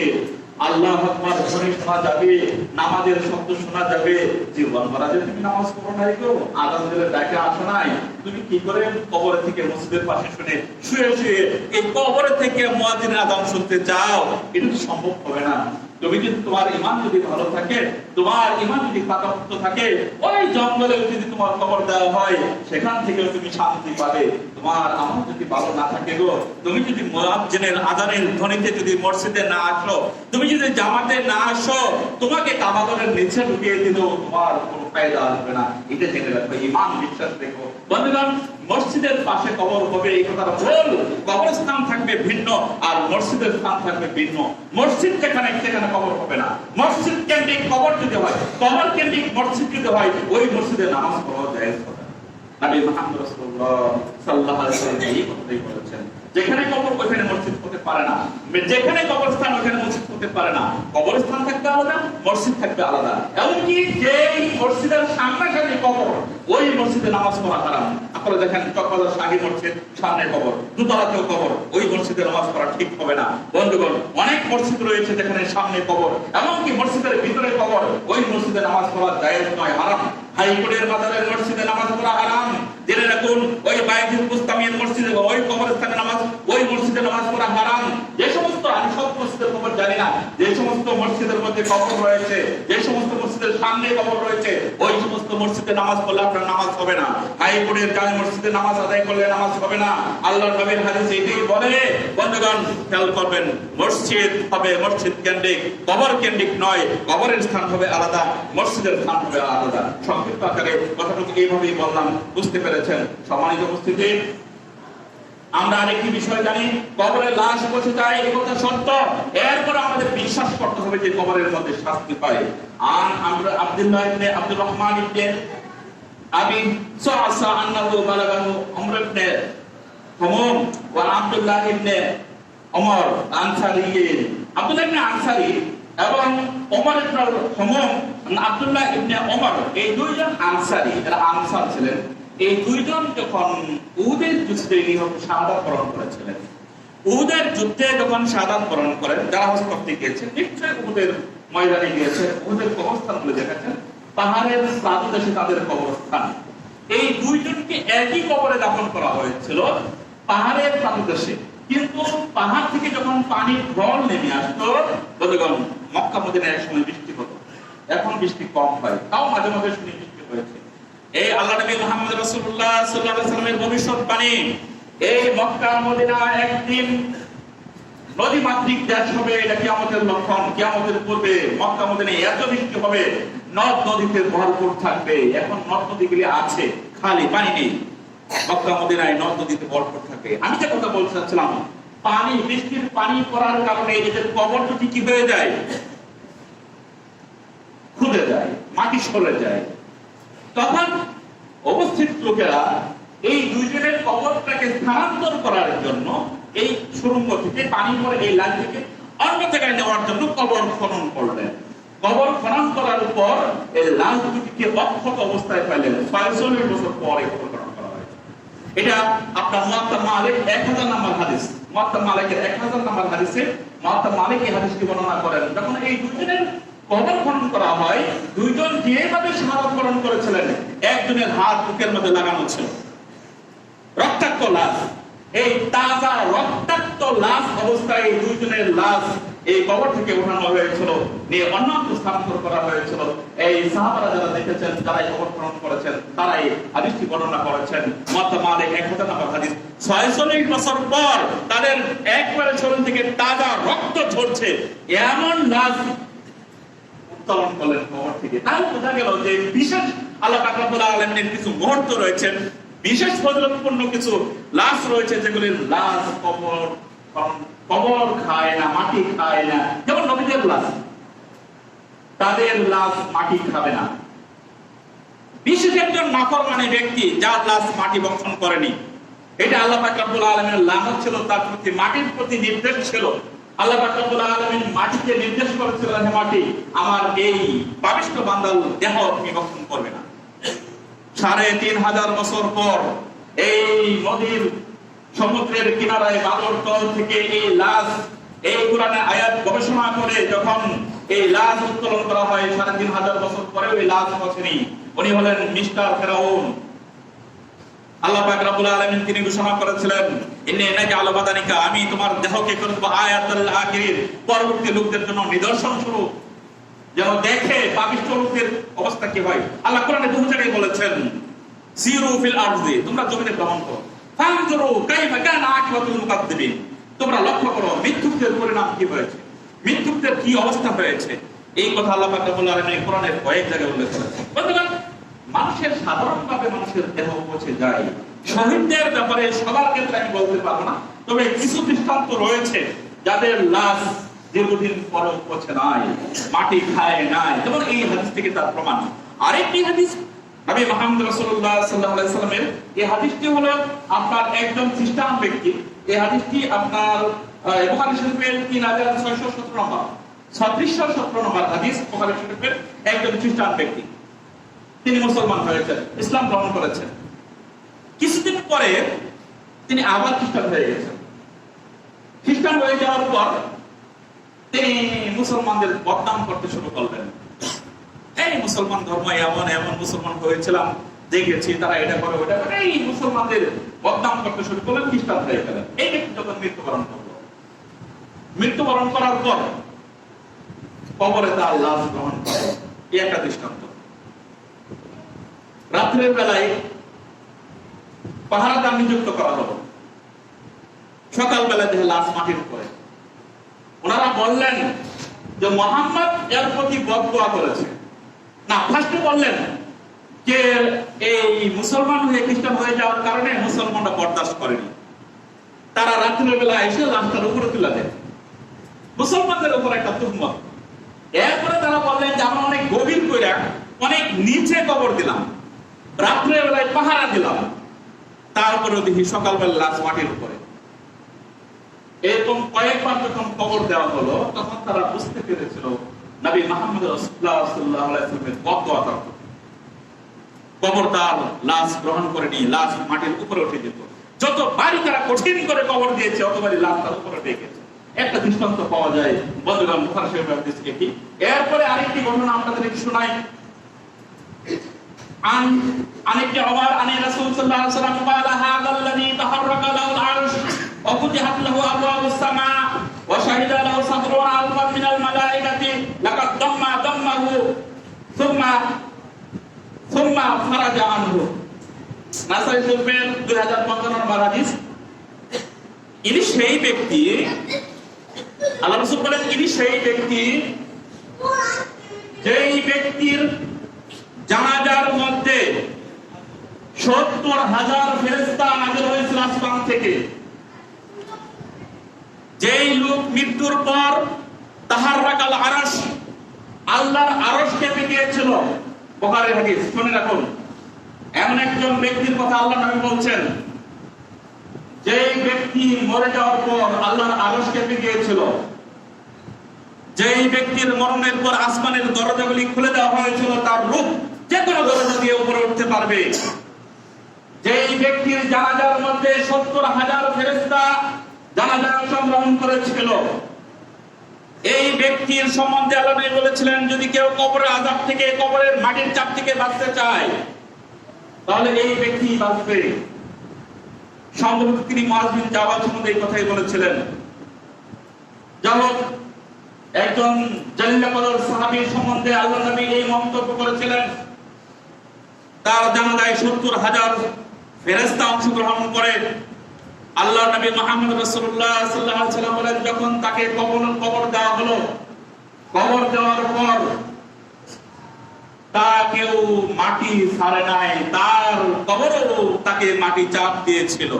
আল্লাহু আকবার ধ্বনি শোনা যাবে, নামাজের শব্দ শোনা যাবে। জীবন ভরা যে তুমি নামাজ পড়ো নাই গো, আযান দিলে ডাকে আসো নাই, তুমি কি করে কবরে থেকে মসজিদের পাশে শুনে শুয়ে শুয়ে এই কবরে থেকে মুয়াজ্জিনের আযান শুনতে চাও? এটা তো সম্ভব হবে না। তুমি যদি তোমার ঈমান যদি ভালো থাকে, তোমার ঈমান যদি পাকাপোক্ত থাকে, ওই জঙ্গলে যদি তোমার কবর দেওয়া হয় সেখান থেকে তুমি শান্তি পাবে। তোমার আমল যদি ভালো না থাকে গো, তুমি যদি মুয়াজ্জিনের আযানের ধ্বনিতে যদি মসজিদে না আসো, তুমি যদি জামাতে না আসো, তোমাকে কাবাগরের নিচে ঢুকিয়ে দিলেও তোমার কোনো ফায়দা আসবে না। এটা জেনে রাখো, ঈমান বিশ্বাস রেখো। বন্ধুগণ, মসজিদের পাশে কবর হবে এই কথাটা ভুল। কবরস্থান থাকবে ভিন্ন আর মসজিদের স্থান থাকবে ভিন্ন। মসজিদ যেখানে সেখানে কবর হবে না। মসজিদ কেন্দ্রিক কবর যদি হয়, কবর কেন্দ্রিক মসজিদ যদি হয়, ওই মসজিদে নামাজ পড়া জায়েজ হবে। নবী মুহাম্মদ রাসূলুল্লাহ সাল্লাল্লাহু আলাইহি ওয়াসাল্লাম এই কথাই বলেছেন, যেখানে কবর ওখানে মসজিদ হতে পারে না, যেখানে কবরস্থান ওখানে মসজিদ হতে পারে না। কবরস্থান থাকবে আলাদা, মসজিদ থাকবে আলাদা। এমনকি যে মসজিদের সামনাসামনি কবর, ওই মসজিদে নামাজ পড়া হারাম। আপনারা দেখেন চকবাজার শাহী মসজিদ, সামনে কবর, দুতলাতেও কবর, ওই মসজিদে নামাজ পড়া ঠিক হবে না। বন্ধুগণ, অনেক মসজিদ রয়েছে যেখানে সামনে কবর, এমনকি মসজিদের ভিতরে কবর, ওই মসজিদে নামাজ পড়া জায়েজ নয়, হারাম। হাইকোর্টের বাজারের মসজিদে নামাজ পড়া হারাম। জেনে রাখুন, ওই বাইতুল মুস্তামিন মসজিদে, ওই কবরস্থানে নামাজ, ওই মসজিদে নামাজ পড়া হারাম। যে সমস্ত, আমি সব মসজিদের খবর জানি না, যে সমস্ত মসজিদের মধ্যে কবর রয়েছে, যে সমস্ত মসজিদের সামনে কবর রয়েছে, ওই সমস্ত মসজিদে নামাজ পড়লে আপনার নামাজ হবে না। হাইকোর্টের জামে মসজিদে নামাজ আদায় করলে নামাজ হবে না। আল্লাহর নবীর হাদিস এটাই বলে। বন্ধুগণ, খেয়াল করবেন, মসজিদ হবে মসজিদ কেন্দ্রিক, কবর কেন্দ্রিক নয়। কবরের স্থান হবে আলাদা, মসজিদের স্থান হবে আলাদা। সংক্ষিপ্ত আকারে কথাটুকু এইভাবেই বললাম, বুঝতে পেরেছেন? সম্মানিত উপস্থিতি, আমরা আরেকটি বিষয় জানি, কবরে লাশ বসে যায়, এই কথা সত্য। এরপর আমাদের বিশ্বাস করতে হবে যে কবরের মধ্যে শাস্তি পায়। আমরা আব্দুল্লাহ ইবনে আব্দুর রহমান ইবনে আবি সুআসা আন্নাহু বালাগাহু উমর ইবনে হুমাম ওয়া আব্দুল্লাহ ইবনে ওমর আনসারী, আব্দুল্লাহ ইবনে আনসারী এবং ওমর ইবনে হুমাম, আব্দুল্লাহ ইবনে ওমর, এই দুইজন আনসারী, এরা আনসার ছিলেন। এই দুইজন যখন উহুদের যুদ্ধে শাহাদাত বরণ করেছিলেন, উহুদের যুদ্ধে যখন শাহাদাত বরণ করেন, যারা হজ করতে গিয়েছেন নিশ্চয়ই উহুদের ময়দানে গিয়েছেন, উহুদের কবরস্থানগুলো দেখেছেন, পাহাড়ের প্রান্তদেশে তাদের কবরস্থান। এই দুইজনকে একই কবরে দাফন করা হয়েছিল পাহাড়ের প্রান্তদেশে। কিন্তু পাহাড় থেকে যখন পানির ঢল নেমে আসতো, বন্ধুগণ, মক্কা মদিনায় এক সময় বৃষ্টি হতো, এখন বৃষ্টি কম হয়, তাও মাঝে মাঝে শুনি বৃষ্টি হয়েছে। এই আল্লাহ নবী মুহাম্মদ রাসূলুল্লাহ সাল্লাল্লাহু আলাইহি ওয়াসাল্লামের ভবিষ্যৎবাণী, এই মক্কা মদিনা একদিন নদী মাতৃক দেশ হবে, এটা কিয়ামতের লক্ষণ। কিয়ামতের পূর্বে মক্কা মদিনায় এত বৃষ্টি হবে, নদ নদীতে ভরপুর থাকবে। এখন নদ নদীগুলি আছে, খালি, পানি নেই। মক্কা মদিনায় নদ নদীতে ভরপুর থাকবে। আমি যে কথা বলতে চাচ্ছিলাম, পানি, বৃষ্টির পানি পড়ার কারণে এদের কবর দুটি কি হয়ে যায়? খুলে যায়, মাটি সরে যায়। তখন উপস্থিত লোকেরা এই দুইজনের কবরটাকে স্থানান্তর করার জন্য এই সুড়ঙ্গ থেকে পানি পরে এই লাইন থেকে অন্য জায়গায় নেওয়ার জন্য কবর খনন করলেন। কবর খনন করার পর এই লাশ দুটিকে অক্ষত অবস্থায় পাইলেন। ৪৬ বছর পরে কবর খনন করা হয়েছে। এটা আপনার মুয়াত্তা মালিক ১০০০ নম্বর হাদিস, মুয়াত্তা মালিকের ১০০০ নম্বর হাদিসে মুয়াত্তা মালিক এই হাদিসটি বর্ণনা করেন। যখন এই দুইজনের কবর খনন করা হয়, দুইজন যেভাবে শাহাদাত বরণ করেছিলেন, একজনের হাত বুকের মধ্যে লাগানো ছিল, রক্তাক্ত লাশ। এই তাজা রক্তাক্ত লাশ অবস্থায় এই দুইজনের লাশ এই কবর থেকে উঠানো হয়েছিল, নিয়ে অন্যত্র স্থানান্তর করা হয়েছিল। এই সাহাবারা যারা দেখেছেন, যারা কবর খনন করেছেন, তারাই হাদিসটি বর্ণনা করেছেন। মুয়াত্তা মালিক ১০০০ নম্বর হাদিস। ৪৬ বছর পর তাদের একবারে শরীর থেকে তাজা রক্ত ঝরছে, এমন লাশ উত্তোলন করলেন কবর থেকে। তাহলে বোঝা গেল যে বিশেষ আল্লাহ পাক রব্বুল আলামিনের কিছু মুহূর্ত রয়েছে, বিশেষ ফজিলতপূর্ণ কিছু লাশ রয়েছে, যেগুলির লাশ কবর খায় না, মাটি খায় না। যেমন নবীদের লাশ, তাদের লাশ মাটি খাবে না। বিশেষ একজন নাফরমানী ব্যক্তি যার লাশ মাটি বক্ষণ করেনি, এটা আল্লাহ পাক রব্বুল আলামিনের লানত ছিল, তার প্রতি মাটির প্রতি নির্দেশ ছিল। আল্লাহ পাক রব্বুল আলামিন মাটিকে নির্দেশ করেছিলেন, হে মাটি, আমার এই পাপিষ্ঠ বান্দার দেহ তুমি বক্ষণ করবে না। ৩,৫০০ বছর পর এই নদীর সমুদ্রের কিনারায় বালুর তল থেকে এই লাশ, এই কোরআনের আয়াত গবেষণা করে যখন এই লাশ উত্তোলন করা হয়, ৩,৫০০ বছর পরেও এই লাশ পৌঁছেনি। উনি হলেন মিস্টার ফেরাউন। আল্লাহ পাক রব্বুল আলামিন তিনি ঘোষণা করেছিলেন, ইন্নী নাজআলু বাদানিকা, আমি তোমার দেহকে করে দেব আয়াতুল আখির, পরবর্তী লোকদের জন্য নিদর্শন স্বরূপ, যেন দেখে পাপিষ্ঠ লোকদের অবস্থা কি হয়। আল্লাহ কোরআনে বহু জায়গায় বলেছেন, সিরু ফিল আরদি, তোমরা জমিনে ভ্রমণ করো, ফানজুরু কাইফা কানা আকিবাতুল মুকাদ্দিবিন, তোমরা লক্ষ্য করো মিথ্যুকদের পরিণাম কি হয়েছে, মিথ্যুকদের কি অবস্থা হয়েছে। এই কথা আল্লাহ পাক রব্বুল আলামিন কোরআনের কয়েক জায়গায় উল্লেখ করেছেন। বন্ধুগণ, মানুষের সাধারণভাবে মানুষের দেহ পচে যায়। শহীদদের ব্যাপারে সবার ক্ষেত্রে আমি বলতে পারবো না, তবে কিছু দৃষ্টান্ত রয়েছে যাদের লাশ দীর্ঘদিন পরেও পচে নাই, মাটি খায় নাই, যেমন এই হাদিস থেকে তার প্রমাণ। আরেকটি হাদিস নবী মুহাম্মদ রাসূলুল্লাহ সাল্লাল্লাহু আলাইহি সাল্লামের, এই হাদিসটি হলো আপনার একজন খ্রিস্টান ব্যক্তি, এই হাদিসটি আপনার বুখারী শরীফের ৩,৬১৭ নম্বর ৩৬১৭ নম্বর হাদিস, বুখারী শরীফের একজন খ্রিস্টান ব্যক্তি, তিনি মুসলমান হয়েছেন, ইসলাম গ্রহণ করেছেন। কিছুদিন পরে তিনি আবার খ্রিস্টান হয়ে গেছেন। খ্রিস্টান হয়ে যাওয়ার পর তিনি মুসলমানদের বদনাম করতে শুরু করলেন। এই মুসলমান ধর্ম এমন এমন, মুসলমান হয়েছিলাম দেখেছি তারা এটা করে ওটা করে, এই মুসলমানদের বদনাম করতে শুরু করলেন, খ্রিস্টান হয়ে গেলেন। এই ব্যক্তি যখন মৃত্যুবরণ করলো, মৃত্যুবরণ করার পর কবরে তার লাশ গ্রহণ করে, এই একটা দৃষ্টান্ত। রাত্রের বেলায় পাহারাদার নিযুক্ত করা হলো, সকাল বেলায় দেখে লাশ মাটির উপরে। ওনারা বললেন যে মুহাম্মদ এর প্রতি বদদোয়া করেছে। না, ফার্স্টে বললেন যে এই মুসলমান হয়ে খ্রিস্টান হয়ে যাওয়ার কারণে মুসলমানরা বরদাস্ত করেনি, তারা রাত্রের বেলা এসে লাশটার উপরে তুলে দেয়, মুসলমানদের উপর একটা তুহমত। এরপরে তারা বললেন যে আমরা অনেক গভীর করে অনেক নিচে কবর দিলাম, রাত্রের বেলায় পাহারা দিলাম, তারপরে দেখি সকালবেলা লাশ মাটির উপরে। এরকম কয়েকবার যখন কবর দেওয়া হলো, তখন তারা বুঝতে পেরেছিল নবী মুহাম্মদ রাসূলুল্লাহ সাল্লাল্লাহু আলাইহি ওয়াসাল্লামের বদদোয়া তার কবর তার লাশ গ্রহণ করেনি, লাশ মাটির উপরে উঠে যেত। যত বাড়ি তারা কঠিন করে কবর দিয়েছে, অতবারই লাশ তার উপরে উঠে গেছে। একটা দৃষ্টান্ত পাওয়া যায় বন্ধুগণ বুখারী শরীফের হাদিস থেকে। এরপরে আরেকটি ঘটনা আপনাদের একটু শোনাই। عن ابن عمر عن رسول صلى الله عليه وسلم قال هذا الذي تحرك له العرش وفتحت له ابواب السماء وشهد له 70,000 من الملائكه لقد ضمه ثم فرج عنه। নাসাই শরীফের 2055 নম্বর হাদিস। ইনি সেই ব্যক্তি, আল্লাহ রাসূল বলেন, ইনি সেই ব্যক্তি যেই ব্যক্তির জানাজার মধ্যে 70,000 ফেরেশতা নাযিল হয়েছিল আসমান থেকে। যেই লোক মৃত্যুর পর তাহাররাকাল আরশ, আল্লাহর আরশ কেঁপে গিয়েছিল। বুখারীর হাদিস, শুনে রাখুন। এমন একজন ব্যক্তির কথা আল্লাহ নবী বলছেন, যেই ব্যক্তি মরে যাওয়ার পর আল্লাহর আরশ কেঁপে গিয়েছিল, যেই ব্যক্তির মরণের পর আসমানের দরজাগুলি খুলে দেওয়া হয়েছিল, তার রূহ যে কোনো দরজা দিয়ে উপরে উঠতে পারবে। যেই ব্যক্তির জানাজার মধ্যে 70,000 ফেরেশতা জানাজা অংশগ্রহণ করেছিল, এই ব্যক্তির সম্বন্ধে আল্লাহ নবী বলেছিলেন, যদি কেউ কবরের আযাব থেকে, কবরের মাটির চাপ থেকে বাঁচতে চায়, তাহলে এই ব্যক্তি বাঁচবে। সম্ভবত তিনি মুআয বিন জাবাল সম্বন্ধে এই কথাই বলেছিলেন। যাহোক, একজন জল্লাকদর সাহাবীর সম্বন্ধে আল্লাহ নবী এই মন্তব্য করেছিলেন, তার জানাজায় 70,000 ফেরেশতা অংশগ্রহণ করে। আল্লাহ নবী মুহাম্মদ রাসূলুল্লাহ সাল্লাল্লাহু আলাইহি ওয়াসাল্লাম বলেন, যখন তাকে কবর দেওয়া হলো, কবর দেওয়ার পর তা কেউ মাটি ছাড়ে নাই, তার কবরও তাকে মাটি চাপ দিয়েছিল।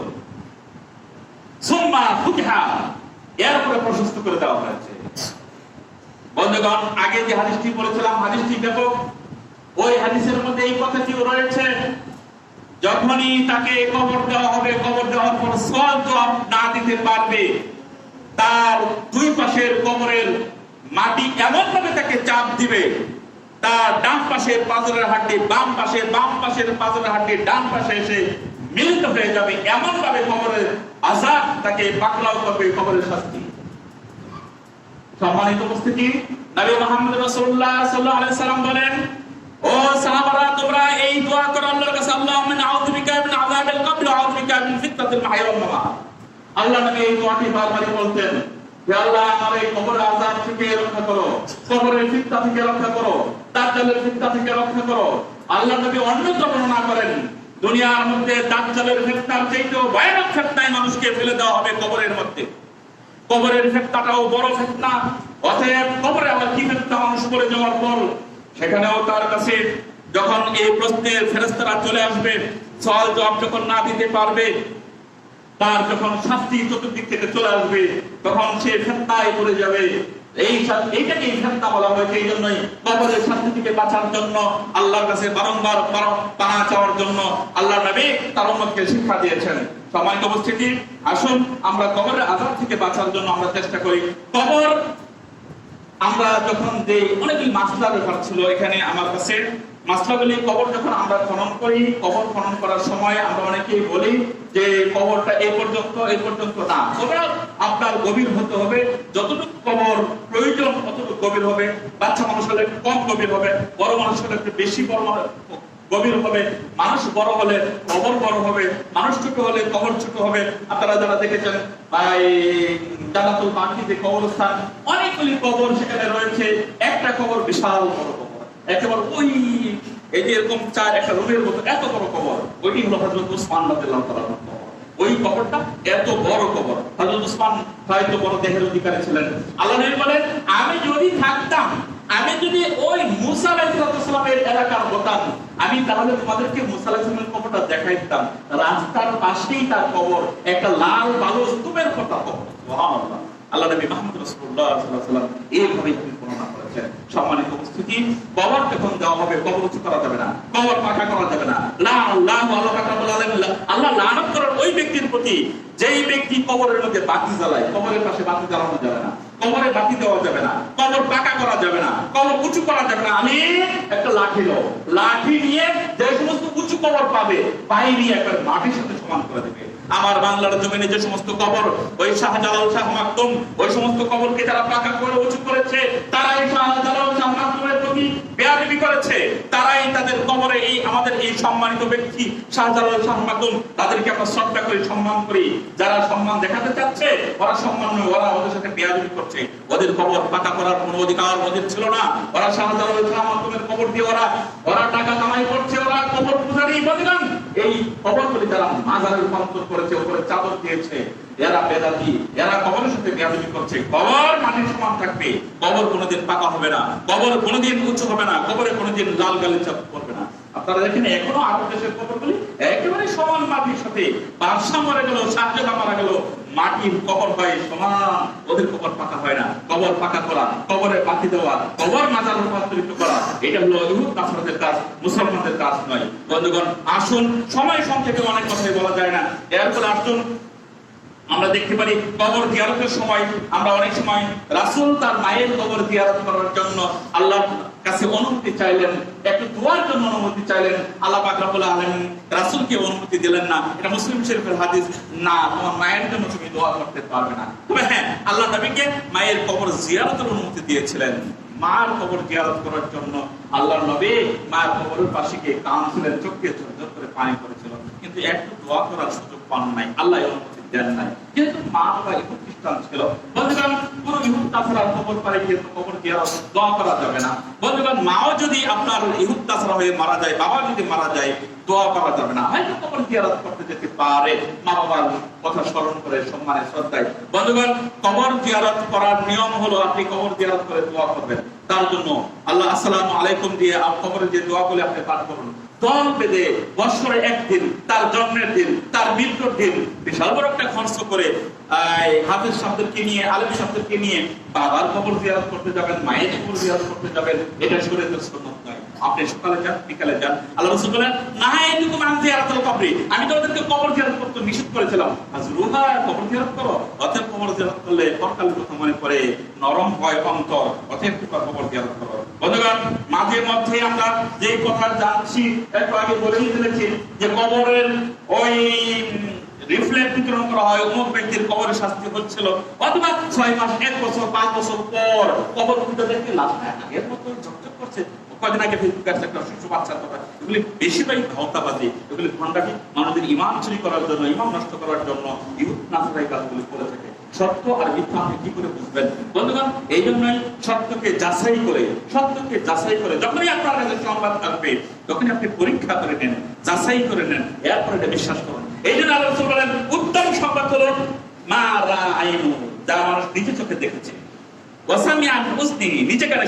সুম্মা ফুতিহা, এরপরে প্রশস্ত করে দেওয়া হয়েছে। বন্ধুগণ, আগে যে হাদিসটি বলেছিলাম, হাদিসটি ব্যাপক। ওই হাদিসের মধ্যে এই কথাটিও রয়েছে, যখনই তাকে কবর দেওয়া হবে, কবর দেওয়ার পর সওয়াল জবাব না দিতে পারবে, তার দুই পাশের কবরের মাটি এমন ভাবে তাকে চাপ দিবে, তার ডান পাশের পাঁজরের হাড্ডি বাম পাশে, বাম পাশের পাঁজরের হাড্ডি ডান পাশে এসে মিলিত হয়ে যাবে। এমন ভাবে কবরের আযাব তাকে পাকড়াও করবে, কবরের শাস্তি। সম্মানিত উপস্থিতি, নবী মুহাম্মদ রাসূলুল্লাহ সাল্লাল্লাহু আলাইহি সাল্লাম বলেন, ও সাহাবারা, তোমরা এই দোয়া করো আল্লাহর কাছে, আল্লাহুম্মা আউযু বিকা মিন আযাবিল কবর ওয়া আউযু বিকা মিন ফিতনাতিল মাহইয়া ওয়াল মামাত। আল্লাহ নবী এই দোয়াটি বারবার বলতেন, হে আল্লাহ, আমার এই কবরের আযাব থেকে রক্ষা করো, কবরের ফিতনা থেকে রক্ষা করো, দাজ্জালের ফিতনা থেকে রক্ষা করো। আল্লাহ নবী অন্যত্র বর্ণনা করেন, দুনিয়ার মধ্যে দাজ্জালের ফিতনার চাইতেও ভয়ানক ফিতনায় মানুষকে ফেলে দেওয়া হবে কবরের মধ্যে। কবরের ফিতনাটাও বড় ফিতনা। অতএব কবরে আবার কি ফিতনা, মানুষ পড়ে যাওয়ার পর সেখানেও তার কাছে যখন এই প্রশ্নের ফেরেশতারা চলে আসবে, সওয়াল জবাব যখন না দিতে পারবে, তার যখন শাস্তি চতুর্দিক থেকে চলে আসবে, তখন সে ফিতনায় পড়ে যাবে। এইটাকে ফিতনা বলা হয়েছে। এই জন্যই কবরের শাস্তি থেকে বাঁচার জন্য আল্লাহর কাছে বারংবার পানা চাওয়ার জন্য আল্লাহ নবী তার উম্মতকে শিক্ষা দিয়েছেন। সম্মানিত উপস্থিতি, আসুন আমরা কবরের আযাব থেকে বাঁচার জন্য আমরা চেষ্টা করি। কবর, আমরা যখন যে অনেকই মাসলার ব্যাপার ছিল এখানে আমার কাছে, মাসলাগুলি কবর যখন আমরা খনন করি, কবর খনন করার সময় আমরা অনেকেই বলি যে কবরটা এই পর্যন্ত না, তবে আপনার গভীর হতে হবে, যতটুকু কবর প্রয়োজন ততটুকু গভীর হবে। বাচ্চা মানুষ হলে কম গভীর হবে, বড় মানুষ হলে একটু বেশি গভীর হবে। মানুষ বড় হলে কবর বড় হবে, মানুষ ছোট হলে কবর ছোট হবে। আপনারা যারা দেখেছেন জান্নাতুল বাকি যে কবরস্থান, অনেকগুলি কবর সেখানে রয়েছে, একটা কবর বিশাল বড় কবর, একেবারে ওই এই যে এরকম চার একটা রুমের মতো এত বড় কবর, ওইটি হলো হযরত উসমান রাদিয়াল্লাহু তাআলার কবর। ওই কবরটা এত বড় কবর, হযরত উসমান হয়তো বড় দেহের অধিকারী ছিলেন। আল্লাহ নবী বলেন, আমি যদি থাকতাম, আমি যদি ওই মুসা আলাইহিস সালামের এলাকার হতাম, আমি তাহলে তোমাদেরকে মুসা আলাইহিস সালামের কবরটা দেখাই দিতাম। রাস্তার পাশেই তার কবর, একটা লাল বালু স্তূপের কথা কবর। সুবহানাল্লাহ। আল্লাহ নবী মুহাম্মদ রাসূলুল্লাহ সাল্লাল্লাহু আলাইহি ওয়াসাল্লাম এইভাবে বর্ণনা করেছেন। সম্মানিত উপস্থিতি, কবর যখন দেওয়া হবে, কবর উঁচু করা যাবে না, কবর পাকা করা যাবে না। আল্লাহ লানত করেন ওই ব্যক্তির প্রতি যেই ব্যক্তি কবরের মধ্যে বাতি জ্বালায়। কবরের পাশে বাতি জ্বালানো যাবে না, কবরে বাতি দেওয়া যাবে না, কবর পাকা করা যাবে না, কবর উঁচু করা যাবে না। আমি একটা লাঠি লো, লাঠি নিয়ে যে সমস্ত উঁচু কবর পাবে পায়ে নিয়ে একবার মাটির সাথে সমান করে দেবে। আমার বাংলার জমিনে যে সমস্ত কবর, ওই শাহজালাল, শাহ মাকতুম, ওই সমস্ত কবরকে যারা পাকা করে উঁচু করেছে, তারাই শাহজালাল, শাহ মাকতুমের প্রতি বেয়াদবি করেছে। তারাই তাদের কবরে এই আমাদের এই সম্মানিত ব্যক্তি শাহজালাল, শাহ মাকতুম, তাদেরকে আমরা শ্রদ্ধা করি, সম্মান করি। যারা সম্মান দেখাতে চাচ্ছে, ওরা সম্মান নয়, ওরা ওদের সাথে বেয়াদবি করছে। ওদের কবর পাকা করার কোনো অধিকার ওদের ছিল না। ওরা শাহজালাল, শাহ মাকতুমের কবর দিয়ে ওরা টাকা কামাই করছে, ওরা কবর পূজারী বদনাম। এই কবরগুলি যারা মাজারে রূপান্তর করেছে, উপরে চাদর দিয়েছে, এরা বেদাতি, এরা কবরের সাথে বেয়াদবি করছে। কবর মাটির সমান থাকবে, কবর কোনোদিন পাকা হবে না, কবর কোনোদিন উঁচু হবে না, কবরে কোনোদিন লাল গালিচা করবে না। আপনারা দেখেন এখনো আরব দেশের কবরগুলি একেবারে সমান মাটির সাথে। বাদশা মারা গেল, শাহজাহান মারা গেল, মাটির কবর হয় সমান, ওদের কবর পাকা হয় না। কবর পাকা করা, কবরে বাতি দেওয়া, কবর মাজার রূপান্তরিত করা, এটা হলো ইহুদ নাসারাদের কাজ, মুসলমানদের কাজ নয়। বন্ধুগণ, আসুন, সময় সংক্ষেপে অনেক কথাই বলা যায় না, এরপরে আসুন আমরা দেখতে পারি কবর জিয়ারতের সময় আমরা অনেক সময় রাসূল তার মায়ের কবর জিয়ারত করার জন্য আল্লাহর কাছে অনুমতি চাইলেন, একটু দোয়ার জন্য অনুমতি চাইলেন। আল্লাহ পাক রব্বুল আলামিন রাসূলকে অনুমতি দিলেন না। এটা মুসলিম শরীফের হাদিস। না, তোমার মায়ের জন্য তুমি দোয়া করতে পারবে না। তবে হ্যাঁ, আল্লাহ নবীকে মায়ের কবর জিয়ারতের অনুমতি দিয়েছিলেন। মার কবর জিয়ারত করার জন্য আল্লাহর নবী মায়ের কবরের পাশে গিয়ে কাঁদছিলেন, চোখে ঝরঝর করে পানি পড়েছিল, কিন্তু একটু দোয়া করার সুযোগ পান নাই, আল্লাহ অনুমতি দেন নাই। যেহেতু মা বাবা ইহুদি খ্রিস্টান ছিল, বন্ধুগণ, পুরো ইহুদ তাছাড়া কবর পারে গিয়ে কবর জিয়ারত দোয়া করা যাবে না। বন্ধুগণ, মাও যদি আপনার ইহুদ তাছাড়া হয়ে মারা যায়, বাবা যদি মারা যায়, দোয়া করা যাবে না। হয়তো কবর জিয়ারত করতে যেতে পারে, মা বাবার কথা স্মরণ করে সম্মানের শ্রদ্ধায়। বন্ধুগণ, কবর জিয়ারত করার নিয়ম হলো আপনি কবর জিয়ারত করে দোয়া করবেন। তার জন্য আল্লাহ আসসালামু আলাইকুম দিয়ে কবরে যে দোয়াগুলো আপনি পাঠ করুন, দল বেঁধে বছরে একদিন, তার জন্মের দিন, তার মৃত্যুর দিন বিশাল বড় একটা খরচ করে হাফেজ সাহেবদেরকে নিয়ে, আলেম সাহেবদেরকে নিয়ে বাবার কবর জিয়ারত করতে যাবেন, মায়ের কবর জিয়ারত করতে যাবেন, এটা শরীয়তের সুন্নাত নয়। আপনি সকালে যান, বিকালে যান। আল্লাহ রাসূল বলেন, না এইটুকু মান জিয়ারতুল কবরি, আমি তো ওদেরকে কবর জিয়ারত করতে নিষেধ করেছিলাম, হাজরুহা কবর জিয়ারত করো। অতএব কবর জিয়ারত করলে পরকালের কথা মনে পড়ে, নরম হয় অন্তর, অতএব কবর জিয়ারত করো। বন্ধুগণ, মাঝে মধ্যে আমরা যে কথা জানছি একটু আগে বলেই ফেলেছি যে কবরের ওই রিফ্লেক্ট বিতরণ করা হয়, অমুক ব্যক্তির কবরের শাস্তি হচ্ছিল, অথবা 6 মাস, 1 বছর, 5 বছর পর কবর খুঁজে দেখতে লাভ নাই, আগের মতো ঝকঝক করছে। কয়েকদিন আগে ফেসবুকে আসছে একটা শিশু বাচ্চার কথা, এগুলি বেশিরভাগই ভাওতাবাজি, এগুলি ভণ্ডামি, মানুষদের ইমান চুরি করার জন্য, ইমান নষ্ট করার জন্য ইহুদ নাসরাই কাজগুলি করে থাকে। সত্য আর মিথ্যা আপনি কি করে বুঝবেন? বন্ধুগণ, এই জন্যই সত্যকে যাচাই করে যখনই আপনার কাছে সংবাদ আসবে তখনই আপনি পরীক্ষা করে নেন, যাচাই করে নেন, এরপরে এটা বিশ্বাস করুন। এই জন্য আল্লাহ রাসূল বলেন, উত্তম সংবাদ হলো মা রাআইনু, যা মানুষ নিজে চোখে দেখেছে, ওয়াসামিআ বিউযনিহি, নিজে কানে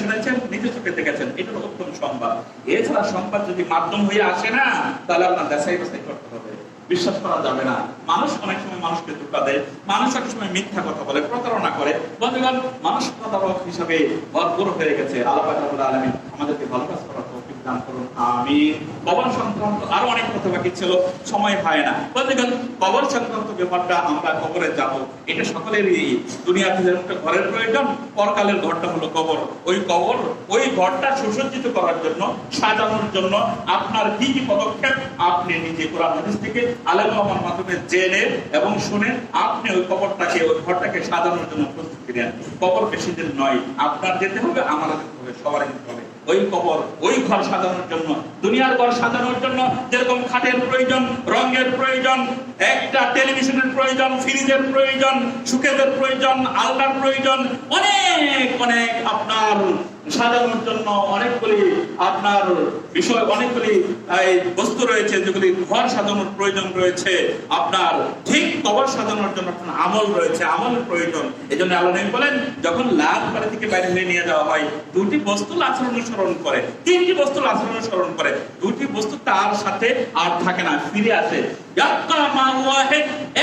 শুনেছেন, নিজে চোখে দেখেছেন, এটা হলো উত্তম সংবাদ। এছাড়া সংবাদ যদি মাধ্যম হয়ে আসে না, তাহলে আপনার যাচাই বাছাই করতে হবে, বিশ্বাস করা যাবে না। মানুষ অনেক সময় মানুষকে ধোঁকা দেয়, মানুষ অনেক সময় মিথ্যা কথা বলে, প্রতারণা করে। বন্ধুগণ, মানুষ প্রতারক হিসাবে ভরপুর হয়ে গেছে। আল্লাহ পাক রব্বুল আলামিন আমাদেরকে ভালো কাজ করার তৌফিক দান করুন, আমিন। কবর সংক্রান্ত আরো অনেক কথা বাকি ছিল, সময় হয় না। বন্ধুগণ, কবর সংক্রান্ত ব্যাপারটা, আমরা কবরে যাব, এটা সকলেরই দুনিয়াতে যেমন একটা ঘরের প্রয়োজন, পরকালের ঘরটা হলো কবর। ওই কবর, ওই ঘরটা সুসজ্জিত করার জন্য, সাজানোর জন্য আপনার কি কি পদক্ষেপ আপনি নিজে কোরআন হাদিস থেকে আলেম ওলামার মাধ্যমে জেনে এবং শুনে আপনি ওই কবরটাকে, ওই ঘরটাকে সাজানোর জন্য প্রস্তুতি নেন। কবর বেশি দিন নয়, আপনার যেতে হবে, আমার যেতে হবে, সবারই যেতে হবে। ওই কবর, ওই ঘর সাজানোর জন্য, দুনিয়ার ঘর সাজানোর জন্য যেরকম খাটের প্রয়োজন, রঙের প্রয়োজন, একটা টেলিভিশনের প্রয়োজন, ফ্রিজের প্রয়োজন, সুকেজের প্রয়োজন, আলনার প্রয়োজন, অনেক অনেক আপনার সাজানোর জন্য অনেকগুলি আপনার বিষয়, অনেকগুলি বস্তু রয়েছে যেগুলি ঘর সাজানোর প্রয়োজন রয়েছে। আপনার ঠিক কবর সাজানোর জন্য আপনার আমল রয়েছে, আমলের প্রয়োজন। এই জন্য আল্লাহ নবী বলেন, যখন লাশ বাড়ি থেকে বাইরে নিয়ে যাওয়া হয়, 2টি বস্তু লাশের অনুসরণ করে, 3টি বস্তু লাশের অনুসরণ করে, 2টি বস্তু তার সাথে আর থাকে না, ফিরে আসে।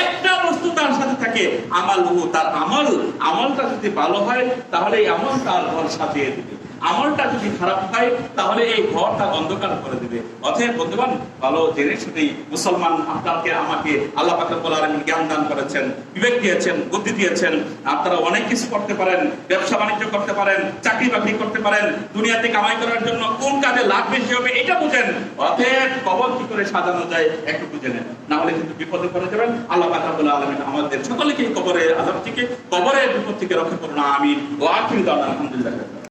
একটা বস্তু তার সাথে থাকে, আমালহু, তার আমল। আমলটা যদি ভালো হয় তাহলে এই আমল তার ঘর সাজিয়ে দিবে, আমলটা যদি খারাপ হয় তাহলে এই ঘরটা অন্ধকার করে দিবে। অতএব বন্ধুগণ, ভালো জেনে শুনেই মুসলমান আপনাকে আমাকে আল্লাহ পাক রব্বুল আলামিন জ্ঞান দান করেছেন, বিবেক দিয়েছেন, বুদ্ধি দিয়েছেন। আপনারা অনেক কিছু করতে পারেন, ব্যবসা বাণিজ্য করতে পারেন, চাকরি বাকরি করতে পারেন, দুনিয়াতে কামাই করার জন্য কোন কাজে লাভ বেশি হবে এটা বুঝেন। অতএব কবর কি করে সাজানো যায় একটু বুঝে নেন, না হলে কিন্তু বিপদে পড়ে যাবেন। আল্লাহ পাক রব্বুল আলামিন আমাদের সকলকে কবরের আযাব থেকে, কবরের বিপদ থেকে রক্ষা করুন, আমিন। ওয়া আখিরু দাওয়ানা আলহামদুলিল্লাহ।